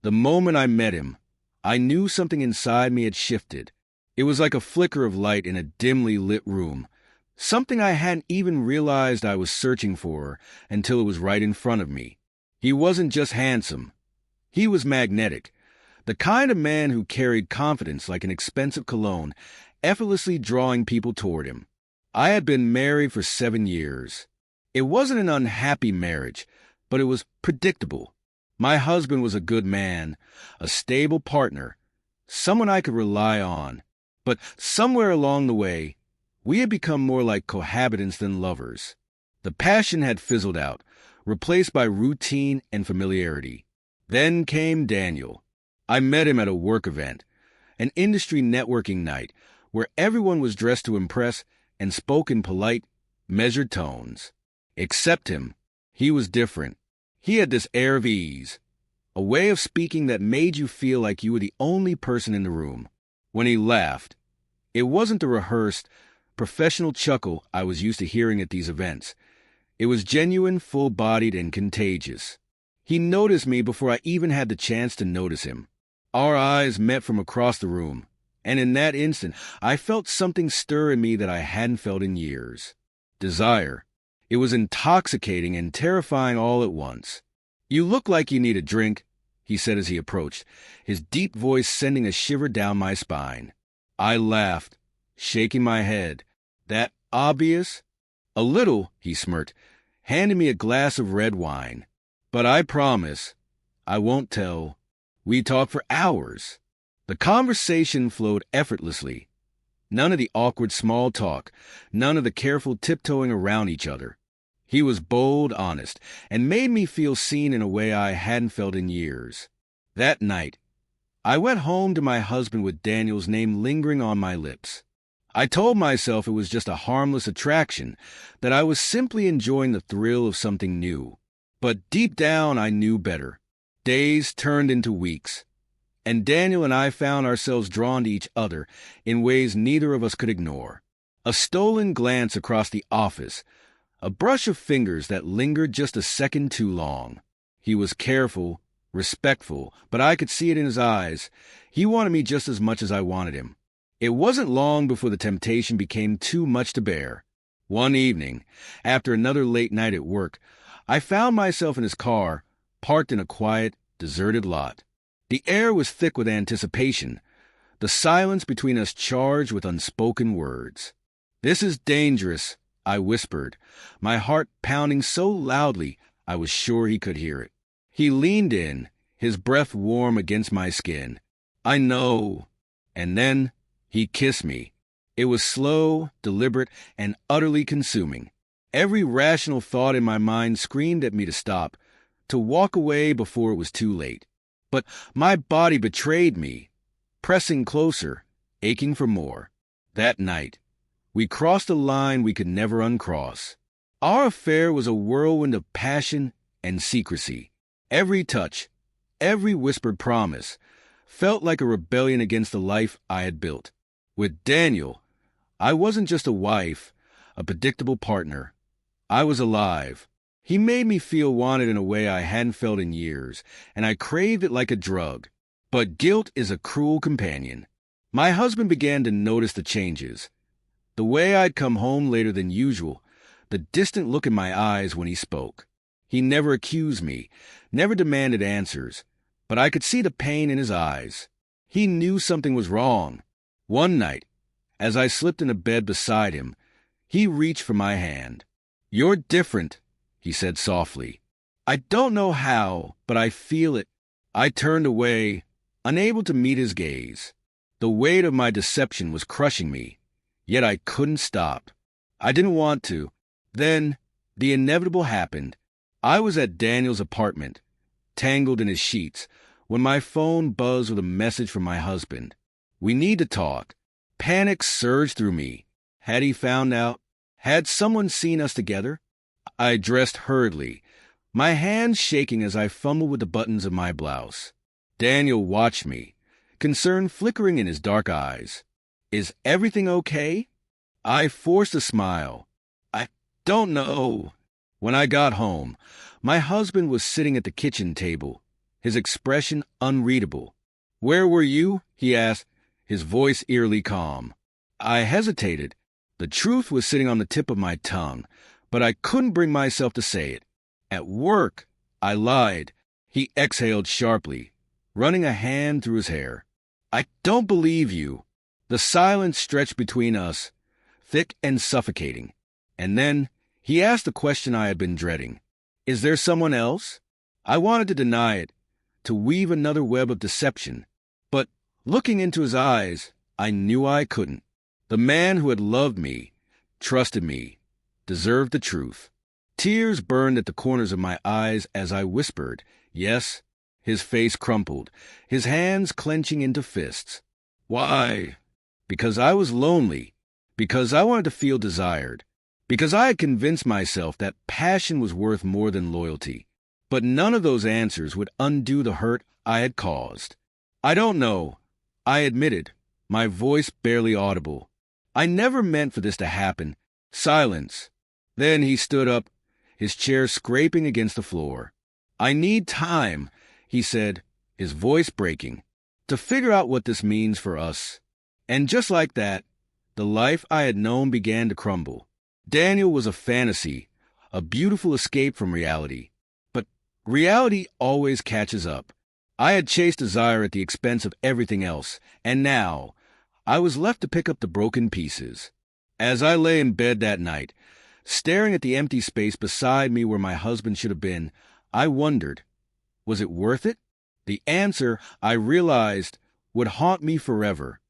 The moment I met him, I knew something inside me had shifted. It was like a flicker of light in a dimly lit room, something I hadn't even realized I was searching for until it was right in front of me. He wasn't just handsome. He was magnetic, the kind of man who carried confidence like an expensive cologne, effortlessly drawing people toward him. I had been married for 7 years. It wasn't an unhappy marriage, but it was predictable. My husband was a good man, a stable partner, someone I could rely on. But somewhere along the way, we had become more like cohabitants than lovers. The passion had fizzled out, replaced by routine and familiarity. Then came Daniel. I met him at a work event, an industry networking night, where everyone was dressed to impress and spoke in polite, measured tones. Except him. He was different. He had this air of ease, a way of speaking that made you feel like you were the only person in the room. When he laughed, it wasn't the rehearsed, professional chuckle I was used to hearing at these events. It was genuine, full-bodied, and contagious. He noticed me before I even had the chance to notice him. Our eyes met from across the room, and in that instant, I felt something stir in me that I hadn't felt in years. Desire. It was intoxicating and terrifying all at once. "You look like you need a drink," he said as he approached, his deep voice sending a shiver down my spine. I laughed, shaking my head. "That obvious?" "A little," he smirked, handing me a glass of red wine. "But I promise, I won't tell." We talked for hours. The conversation flowed effortlessly. None of the awkward small talk, none of the careful tiptoeing around each other. He was bold, honest, and made me feel seen in a way I hadn't felt in years. That night, I went home to my husband with Daniel's name lingering on my lips. I told myself it was just a harmless attraction, that I was simply enjoying the thrill of something new. But deep down, I knew better. Days turned into weeks, and Daniel and I found ourselves drawn to each other in ways neither of us could ignore. A stolen glance across the office, a brush of fingers that lingered just a second too long. He was careful, respectful, but I could see it in his eyes. He wanted me just as much as I wanted him. It wasn't long before the temptation became too much to bear. One evening, after another late night at work, I found myself in his car, parked in a quiet, deserted lot. The air was thick with anticipation, the silence between us charged with unspoken words. "This is dangerous," I whispered, my heart pounding so loudly I was sure he could hear it. He leaned in, his breath warm against my skin. "I know." And then he kissed me. It was slow, deliberate, and utterly consuming. Every rational thought in my mind screamed at me to stop, to walk away before it was too late. But my body betrayed me, pressing closer, aching for more. That night, we crossed a line we could never uncross. Our affair was a whirlwind of passion and secrecy. Every touch, every whispered promise, felt like a rebellion against the life I had built. With Daniel, I wasn't just a wife, a predictable partner. I was alive. He made me feel wanted in a way I hadn't felt in years, and I craved it like a drug. But guilt is a cruel companion. My husband began to notice the changes. The way I'd come home later than usual, the distant look in my eyes when he spoke. He never accused me, never demanded answers, but I could see the pain in his eyes. He knew something was wrong. One night, as I slipped into bed beside him, he reached for my hand. "You're different," he said softly. "I don't know how, but I feel it." I turned away, unable to meet his gaze. The weight of my deception was crushing me, yet I couldn't stop. I didn't want to. Then, the inevitable happened. I was at Daniel's apartment, tangled in his sheets, when my phone buzzed with a message from my husband. "We need to talk." Panic surged through me. Had he found out? Had someone seen us together? I dressed hurriedly, my hands shaking as I fumbled with the buttons of my blouse. Daniel watched me, concern flickering in his dark eyes. "Is everything okay?" I forced a smile. "I don't know." When I got home, my husband was sitting at the kitchen table, his expression unreadable. "Where were you?" he asked, his voice eerily calm. I hesitated. The truth was sitting on the tip of my tongue, but I couldn't bring myself to say it. "At work," I lied. He exhaled sharply, running a hand through his hair. "I don't believe you." The silence stretched between us, thick and suffocating. And then he asked the question I had been dreading. "Is there someone else?" I wanted to deny it, to weave another web of deception. But looking into his eyes, I knew I couldn't. The man who had loved me, trusted me, deserved the truth. Tears burned at the corners of my eyes as I whispered, "Yes." His face crumpled, his hands clenching into fists. "Why?" "Because I was lonely. Because I wanted to feel desired. Because I had convinced myself that passion was worth more than loyalty. But none of those answers would undo the hurt I had caused." "I don't know," I admitted, my voice barely audible. "I never meant for this to happen." Silence. Then he stood up, his chair scraping against the floor. "I need time," he said, his voice breaking, "to figure out what this means for us." And just like that, the life I had known began to crumble. Daniel was a fantasy, a beautiful escape from reality. But reality always catches up. I had chased desire at the expense of everything else, and now I was left to pick up the broken pieces. As I lay in bed that night, staring at the empty space beside me where my husband should have been, I wondered, was it worth it? The answer, I realized, would haunt me forever.